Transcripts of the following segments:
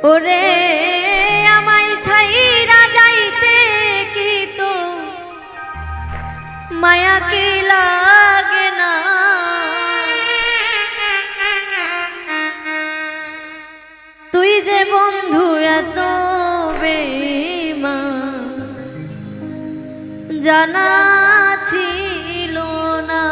ওরে আমায় ছাইরা যাইতে কি তো মায়া কি লাগে না, তুই যে বন্ধু এত বেঈমান জানা ছিল না।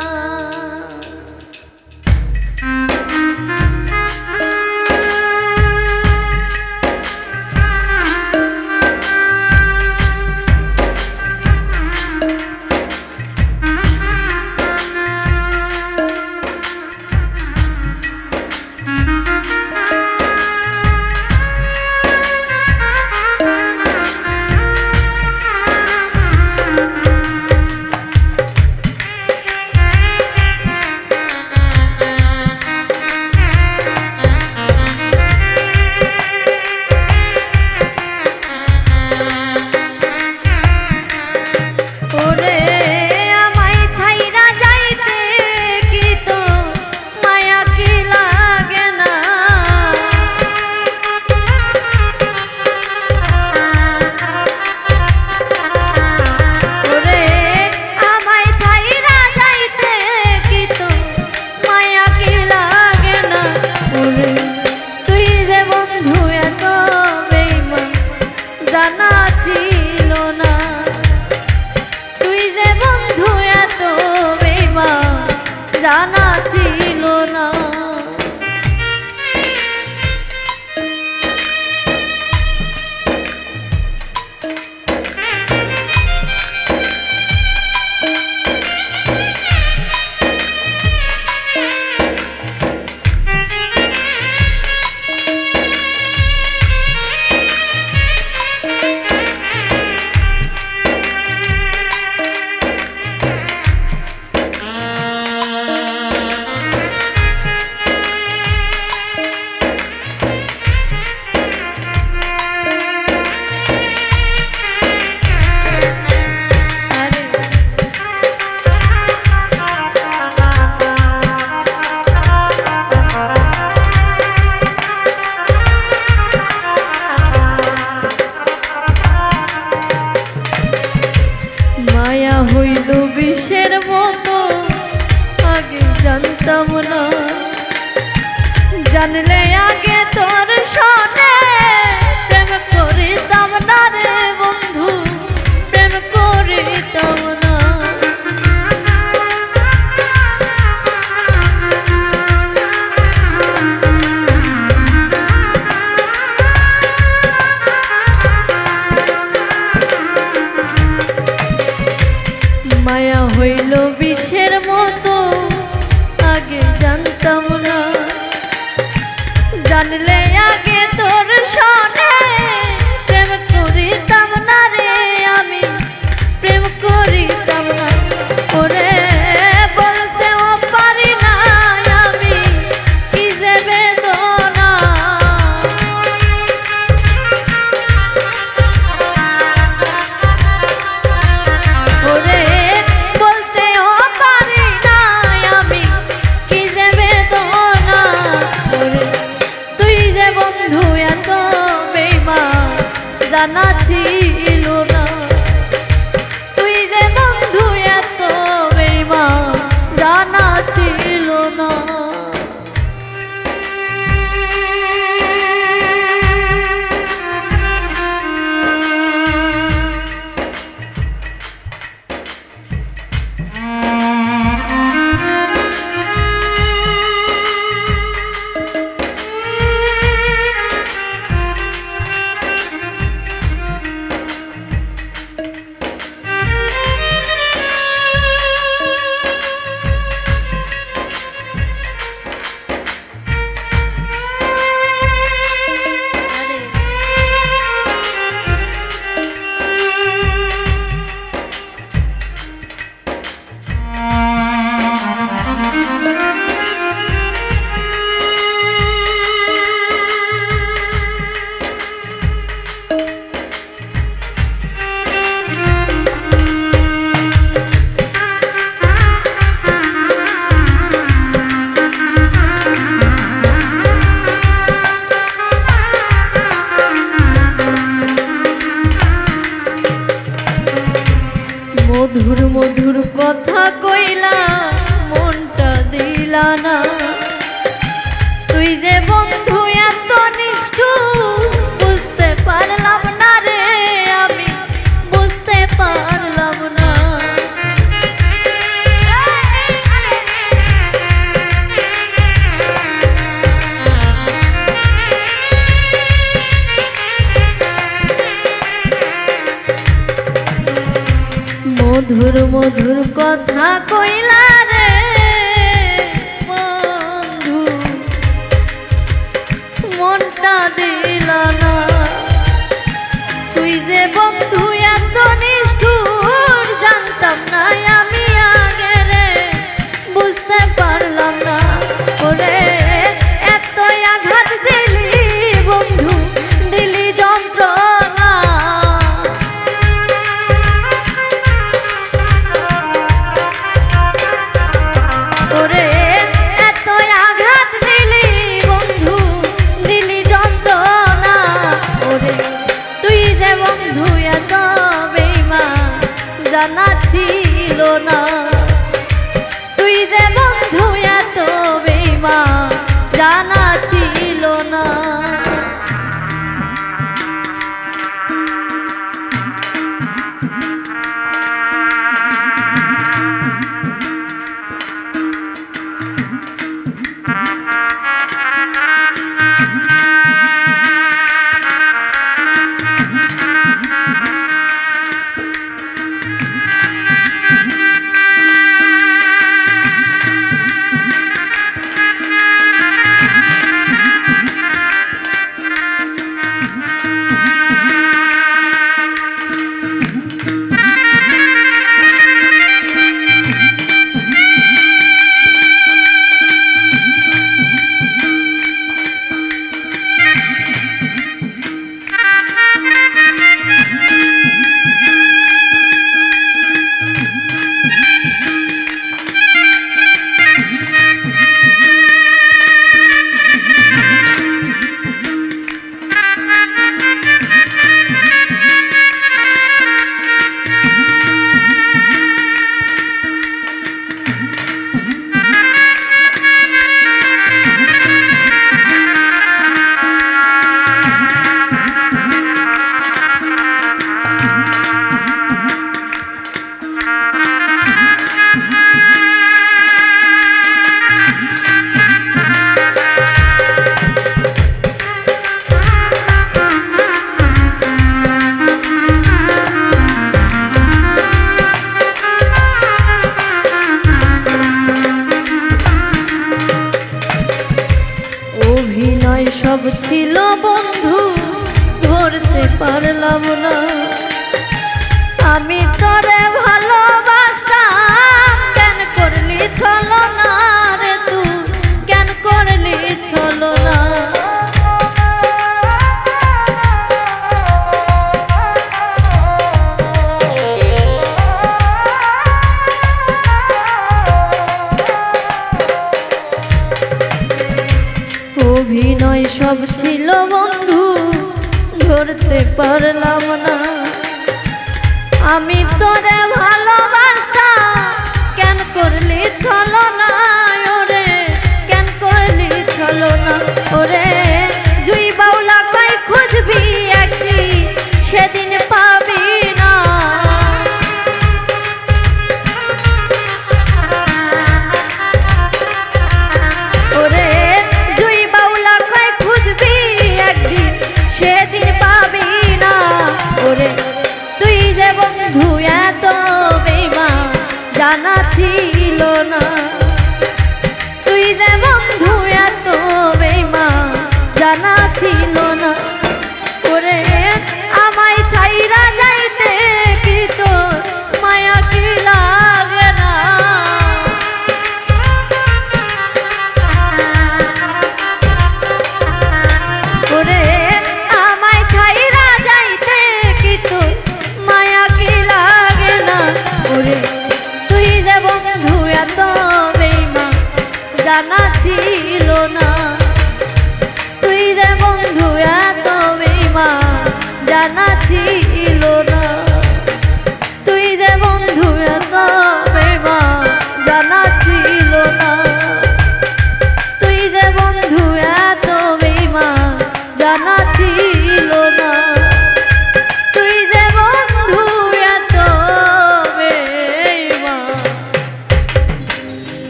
জানা ছিল না। মায়া হইল বিষের মতো আগে জানতাম না, জানলে আগে তোর সনে প্রেম করিতাম না রে বন্ধু, প্রেম করিতাম না। মায়া হইল বিষের মতো আগে জানতাম না, জানলে আগে তোর সনে প্রেম করিতাম না রে, আমি প্রেম করিতাম না। ওরে বলতেও পারি না আমি কি যে বেদনা, ওরে তুই যে বন্ধু এত বন্ধু এত নিষ্ঠুর বুঝতে পারলাম না রে আমি বুঝতে পারলাম না মধুর মধুর কথা কইলা রে বন্ধু মনটা দিলা না তুই যে বন্ধু এত নিষ্ঠুর জানতাম না আমি আগে রে বুঝতে পারলাম না ওরে এত আঘাত দিলি বন্ধু দিলি যন্ত্রণা ওরে এত আঘাত দিলি বন্ধু দিলি যন্ত্রণা ওরে তুই যে বন্ধু এত বেঈমান জানা ছিল না তুই যে বন্ধু এত বেঈমান জানা ছিল না সব ছিল বন্ধু ধরতে পারলাম না আমি তোরে ভালোবাসতাম কেন করলি ছলো না রে তুই কেন করলি ছলো না অভিনয় সব ছিল বন্ধু ধরতে পারলাম না আমি তোরে ভালোবাসতাম কেন করলি ছলো না ওরে কেন করলি ছলো না ওরে জুই বাউলা কই খুঁজবি একদিন সেদিন পাবি না ওরে সেদিন পাবি না ওরে তুই যে বন্ধু এত বেঈমান জানা ছিল না তুই যে বন্ধু এত বেঈমান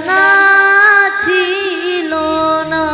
জানা ছিল না।